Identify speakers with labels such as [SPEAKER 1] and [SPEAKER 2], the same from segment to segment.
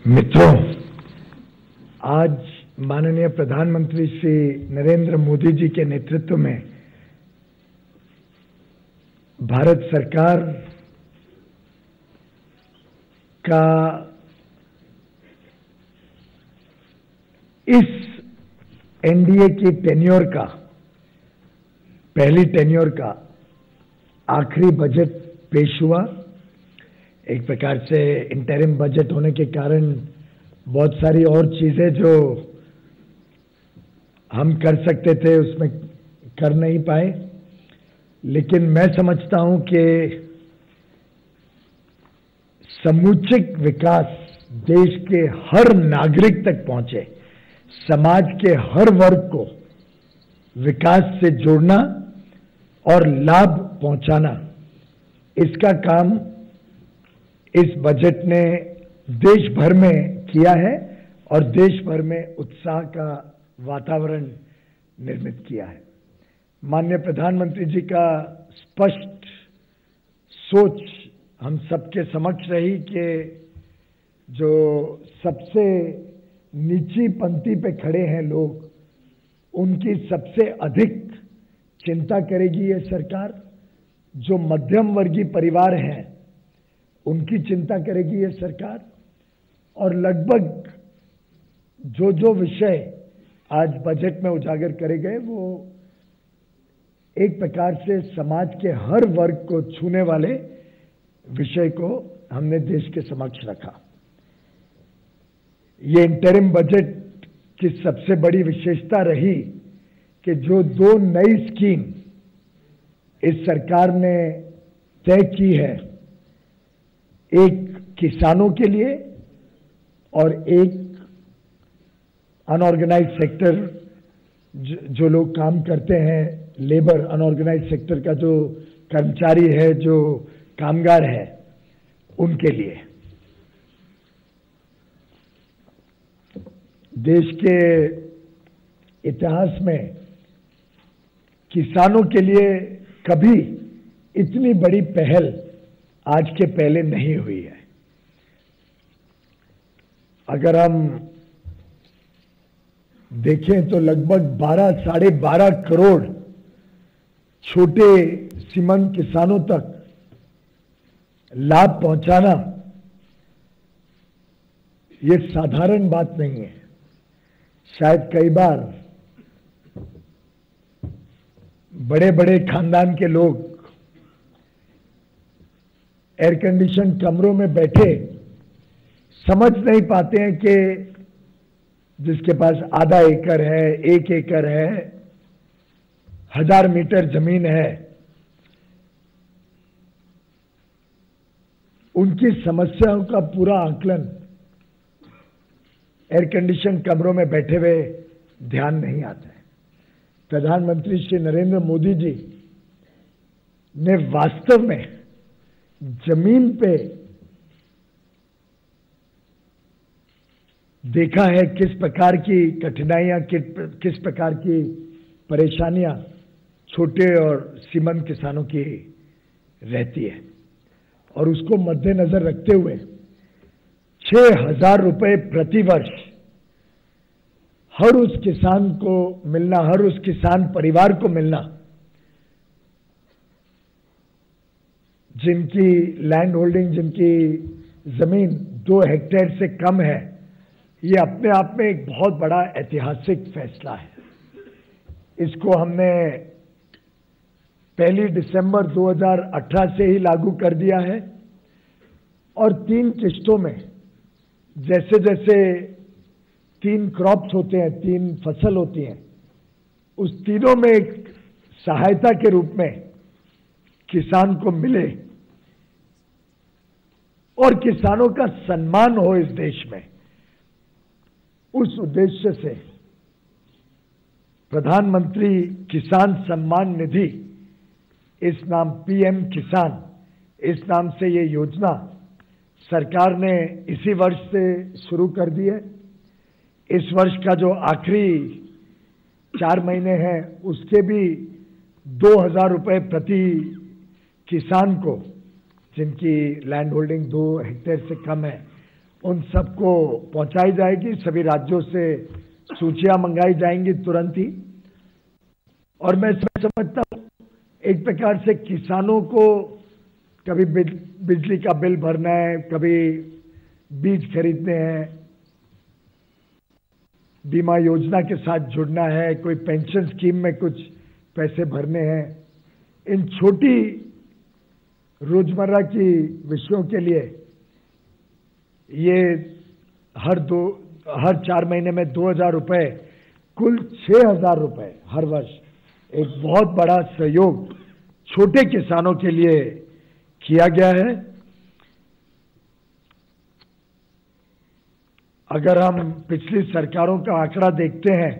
[SPEAKER 1] मित्रों, आज माननीय प्रधानमंत्री श्री नरेंद्र मोदी जी के नेतृत्व में भारत सरकार का इस एनडीए की टेन्योर का पहली टेन्योर का आखिरी बजट पेश हुआ। एक प्रकार से इंटरिम बजट होने के कारण बहुत सारी और चीजें जो हम कर सकते थे उसमें कर नहीं पाए, लेकिन मैं समझता हूं कि समुचित विकास देश के हर नागरिक तक पहुंचे, समाज के हर वर्ग को विकास से जोड़ना और लाभ पहुंचाना, इसका काम इस बजट ने देश भर में किया है और देश भर में उत्साह का वातावरण निर्मित किया है। माननीय प्रधानमंत्री जी का स्पष्ट सोच हम सबके समक्ष रही कि जो सबसे नीची पंक्ति पे खड़े हैं लोग, उनकी सबसे अधिक चिंता करेगी ये सरकार। जो मध्यम वर्गीय परिवार हैं उनकी चिंता करेगी ये सरकार। और लगभग जो जो विषय आज बजट में उजागर करे गए वो एक प्रकार से समाज के हर वर्ग को छूने वाले विषय को हमने देश के समक्ष रखा। ये इंटरिम बजट की सबसे बड़ी विशेषता रही कि जो दो नई स्कीम इस सरकार ने तय की है, एक किसानों के लिए और एक अनऑर्गेनाइज सेक्टर, जो लोग काम करते हैं, लेबर, अनऑर्गेनाइज सेक्टर का जो कर्मचारी है, जो कामगार है, उनके लिए। देश के इतिहास में किसानों के लिए कभी इतनी बड़ी पहल आज के पहले नहीं हुई है। अगर हम देखें तो लगभग 12 - 12.5 करोड़ छोटे सीमांत किसानों तक लाभ पहुंचाना ये साधारण बात नहीं है। शायद कई बार बड़े बड़े खानदान के लोग एयर कंडीशन कमरों में बैठे समझ नहीं पाते हैं कि जिसके पास आधा एकड़ है, 1 एकड़ है, 1000 मीटर जमीन है, उनकी समस्याओं का पूरा आकलन एयर कंडीशन कमरों में बैठे हुए ध्यान नहीं आता है। प्रधानमंत्री श्री नरेंद्र मोदी जी ने वास्तव में जमीन पे देखा है किस प्रकार की कठिनाइयां, किस प्रकार की परेशानियां छोटे और सीमांत किसानों की रहती है, और उसको मद्देनजर रखते हुए 6,000 रुपए प्रति वर्ष हर उस किसान को मिलना, हर उस किसान परिवार को मिलना जिनकी लैंड होल्डिंग, जिनकी जमीन 2 हेक्टेयर से कम है, ये अपने आप में एक बहुत बड़ा ऐतिहासिक फैसला है। इसको हमने 1 दिसंबर 2018 से ही लागू कर दिया है और 3 किश्तों में, जैसे जैसे 3 क्रॉप्स होते हैं, 3 फसल होती हैं, उस तीनों में एक सहायता के रूप में किसान को मिले और किसानों का सम्मान हो इस देश में, उस उद्देश्य से प्रधानमंत्री किसान सम्मान निधि, इस नाम पीएम किसान, इस नाम से ये योजना सरकार ने इसी वर्ष से शुरू कर दी है। इस वर्ष का जो आखिरी 4 महीने हैं उसके भी 2,000 रुपए प्रति किसान को, जिनकी लैंड होल्डिंग 2 हेक्टेयर से कम है, उन सबको पहुंचाई जाएगी। सभी राज्यों से सूचियां मंगाई जाएंगी तुरंत ही। और मैं समझता हूं एक प्रकार से किसानों को कभी बिजली का बिल भरना है, कभी बीज खरीदने हैं, बीमा योजना के साथ जुड़ना है, कोई पेंशन स्कीम में कुछ पैसे भरने हैं, इन छोटी रोजमर्रा की विषयों के लिए ये हर 4 महीने में 2,000 रुपए, कुल 6,000 रुपए हर वर्ष, एक बहुत बड़ा सहयोग छोटे किसानों के लिए किया गया है। अगर हम पिछली सरकारों का आंकड़ा देखते हैं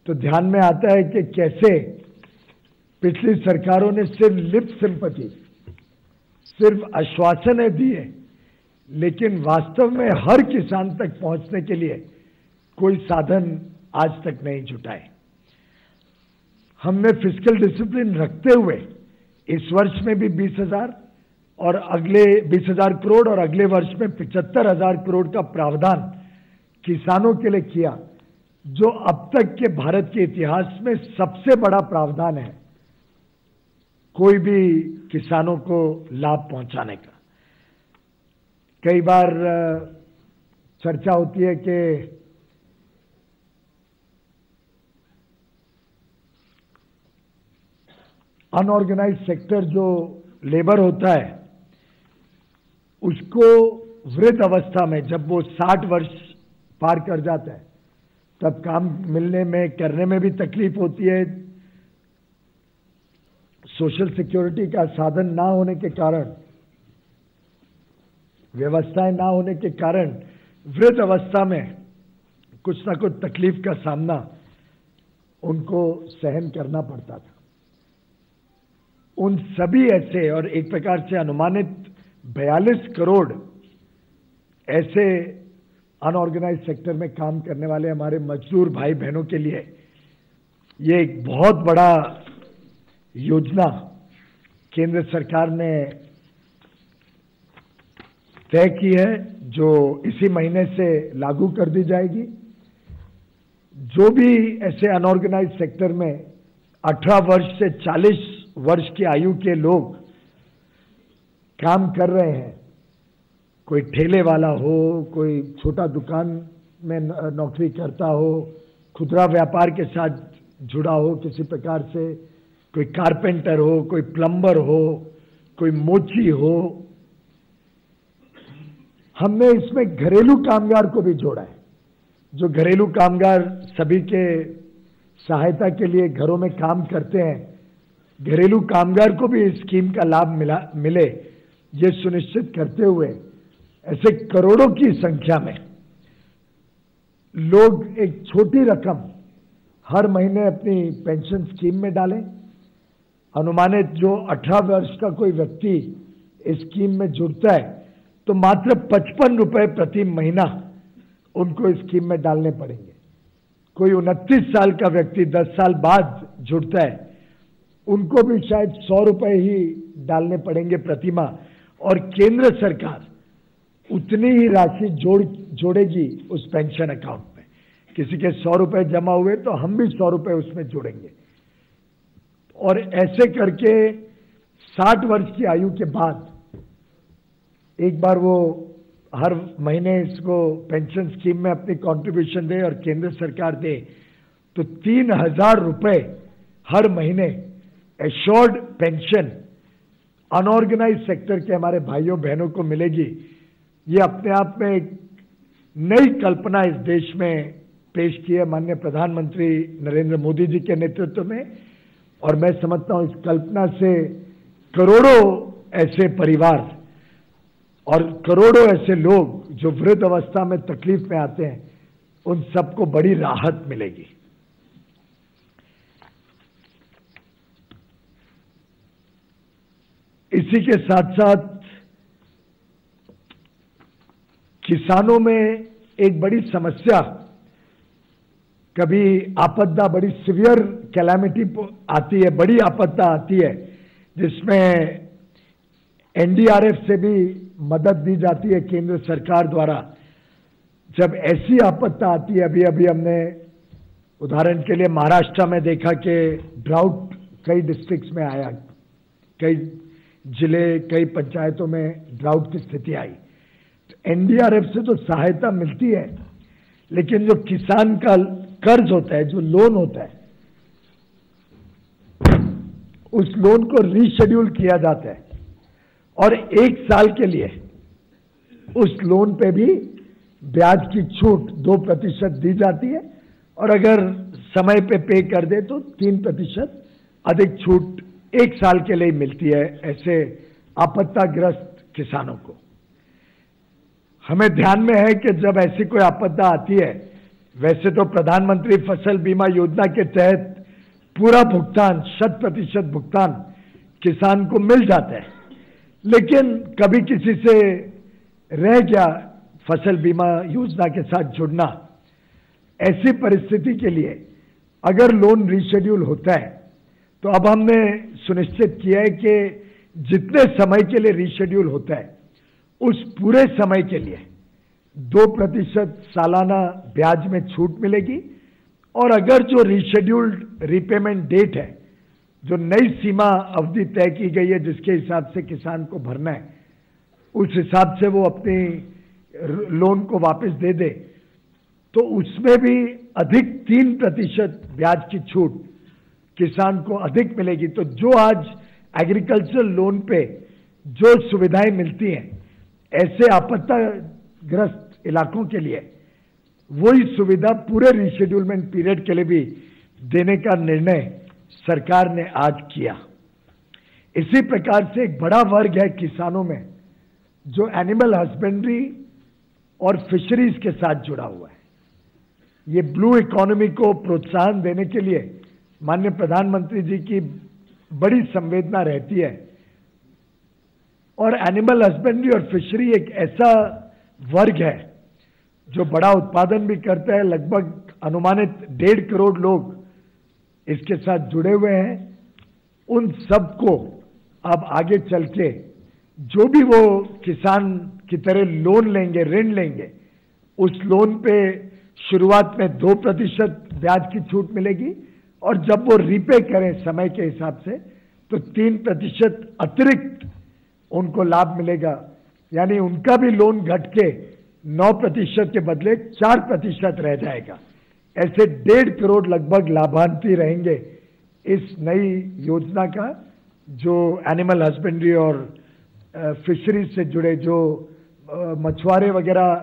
[SPEAKER 1] तो ध्यान में आता है कि कैसे पिछली सरकारों ने सिर्फ लिप सिंपैथी, सिर्फ आश्वासनें दिए, लेकिन वास्तव में हर किसान तक पहुंचने के लिए कोई साधन आज तक नहीं जुटाए। हमने फिस्कल डिसिप्लिन रखते हुए इस वर्ष में भी 20,000 और अगले 20,000 करोड़ और अगले वर्ष में 75,000 करोड़ का प्रावधान किसानों के लिए किया, जो अब तक के भारत के इतिहास में सबसे बड़ा प्रावधान है कोई भी किसानों को लाभ पहुंचाने का। कई बार चर्चा होती है कि अनऑर्गेनाइज्ड सेक्टर जो लेबर होता है उसको वृद्ध अवस्था में, जब वो 60 वर्ष पार कर जाता है, तब काम मिलने में, करने में भी तकलीफ होती है। सोशल सिक्योरिटी का साधन ना होने के कारण, व्यवस्थाएं ना होने के कारण वृद्ध अवस्था में कुछ ना कुछ तकलीफ का सामना उनको सहन करना पड़ता था। उन सभी ऐसे, और एक प्रकार से अनुमानित 42 करोड़ ऐसे अनऑर्गेनाइज्ड सेक्टर में काम करने वाले हमारे मजदूर भाई बहनों के लिए ये एक बहुत बड़ा योजना केंद्र सरकार ने तय की है, जो इसी महीने से लागू कर दी जाएगी। जो भी ऐसे अनऑर्गेनाइज्ड सेक्टर में 18 वर्ष से 40 वर्ष की आयु के लोग काम कर रहे हैं, कोई ठेले वाला हो, कोई छोटा दुकान में नौकरी करता हो, खुदरा व्यापार के साथ जुड़ा हो किसी प्रकार से, कोई कारपेंटर हो, कोई प्लम्बर हो, कोई मोची हो, हमने इसमें घरेलू कामगार को भी जोड़ा है। जो घरेलू कामगार सभी के सहायता के लिए घरों में काम करते हैं, घरेलू कामगार को भी इस स्कीम का लाभ मिले, ये सुनिश्चित करते हुए ऐसे करोड़ों की संख्या में लोग एक छोटी रकम हर महीने अपनी पेंशन स्कीम में डालें। अनुमानित जो 18 वर्ष का कोई व्यक्ति इस स्कीम में जुड़ता है तो मात्र 55 रुपए प्रति महीना उनको इस स्कीम में डालने पड़ेंगे। कोई 29 साल का व्यक्ति 10 साल बाद जुड़ता है, उनको भी शायद 100 रुपए ही डालने पड़ेंगे प्रति माह, और केंद्र सरकार उतनी ही राशि जोड़ेगी उस पेंशन अकाउंट में। किसी के 100 रुपए जमा हुए तो हम भी 100 रुपए उसमें जोड़ेंगे, और ऐसे करके 60 वर्ष की आयु के बाद एक बार वो हर महीने इसको पेंशन स्कीम में अपनी कंट्रीब्यूशन दे और केंद्र सरकार दे, तो 3,000 रुपए हर महीने एश्योर्ड पेंशन अनऑर्गेनाइज्ड सेक्टर के हमारे भाइयों बहनों को मिलेगी। ये अपने आप में एक नई कल्पना इस देश में पेश की है माननीय प्रधानमंत्री नरेंद्र मोदी जी के नेतृत्व में, और मैं समझता हूं इस कल्पना से करोड़ों ऐसे परिवार और करोड़ों ऐसे लोग जो वृद्ध अवस्था में तकलीफ में आते हैं, उन सबको बड़ी राहत मिलेगी। इसी के साथ साथ किसानों में एक बड़ी समस्या, कभी आपदा, बड़ी सीवियर कैलामिटी आती है, बड़ी आपदा आती है, जिसमें एनडीआरएफ से भी मदद दी जाती है केंद्र सरकार द्वारा, जब ऐसी आपत्ति आती है, अभी अभी हमने उदाहरण के लिए महाराष्ट्र में देखा कि ड्राउट कई डिस्ट्रिक्ट्स में आया, कई जिले, कई पंचायतों में ड्राउट की स्थिति आई। तो एनडीआरएफ से तो सहायता मिलती है, लेकिन जो किसान का कर्ज होता है, जो लोन होता है, उस लोन को रीशेड्यूल किया जाता है और 1 साल के लिए उस लोन पे भी ब्याज की छूट 2% दी जाती है, और अगर समय पे कर दे तो 3% अधिक छूट 1 साल के लिए मिलती है ऐसे आपत्तिग्रस्त किसानों को। हमें ध्यान में है कि जब ऐसी कोई आपदा आती है, वैसे तो प्रधानमंत्री फसल बीमा योजना के तहत पूरा भुगतान, 100% भुगतान किसान को मिल जाता है, लेकिन कभी किसी से रह गया फसल बीमा योजना के साथ जुड़ना। ऐसी परिस्थिति के लिए अगर लोन रीशेड्यूल होता है तो अब हमने सुनिश्चित किया है कि जितने समय के लिए रीशेड्यूल होता है उस पूरे समय के लिए 2% सालाना ब्याज में छूट मिलेगी, और अगर जो रीशेड्यूल्ड रीपेमेंट डेट है, जो नई सीमा अवधि तय की गई है जिसके हिसाब से किसान को भरना है, उस हिसाब से वो अपनी लोन को वापस दे दे, तो उसमें भी अधिक 3% ब्याज की छूट किसान को अधिक मिलेगी। तो जो आज एग्रीकल्चर लोन पे जो सुविधाएं मिलती हैं ऐसे आपत्तिग्रस्त इलाकों के लिए, वही सुविधा पूरे रीशेड्यूलमेंट पीरियड के लिए भी देने का निर्णय सरकार ने आज किया। इसी प्रकार से एक बड़ा वर्ग है किसानों में जो एनिमल हस्बेंड्री और फिशरीज के साथ जुड़ा हुआ है। ये ब्लू इकोनॉमी को प्रोत्साहन देने के लिए माननीय प्रधानमंत्री जी की बड़ी संवेदना रहती है, और एनिमल हस्बेंड्री और फिशरी एक ऐसा वर्ग है जो बड़ा उत्पादन भी करता है। लगभग अनुमानित 1.5 करोड़ लोग इसके साथ जुड़े हुए हैं। उन सबको अब आगे चल के जो भी वो किसान की तरह लोन लेंगे, ऋण लेंगे, उस लोन पे शुरुआत में 2% ब्याज की छूट मिलेगी, और जब वो रीपे करें समय के हिसाब से तो 3% अतिरिक्त उनको लाभ मिलेगा। यानी उनका भी लोन घट के 9% के बदले 4% रह जाएगा। ऐसे 1.5 करोड़ लगभग लाभार्थी रहेंगे इस नई योजना का, जो एनिमल हस्बेंड्री और फिशरीज से जुड़े, जो मछुआरे वगैरह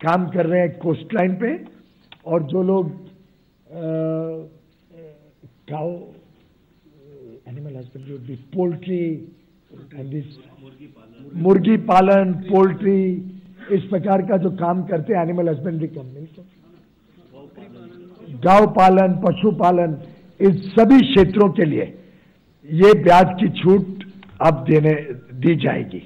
[SPEAKER 1] काम कर रहे हैं कोस्ट लाइन पे, और जो लोग cow animal husbandry, poultry and this मुर्गी पालन, पोल्ट्री, इस प्रकार का जो काम करते हैं एनिमल हस्बेंड्री कंपनी, गांव पालन, पशुपालन, इस सभी क्षेत्रों के लिए ये ब्याज की छूट अब दी जाएगी।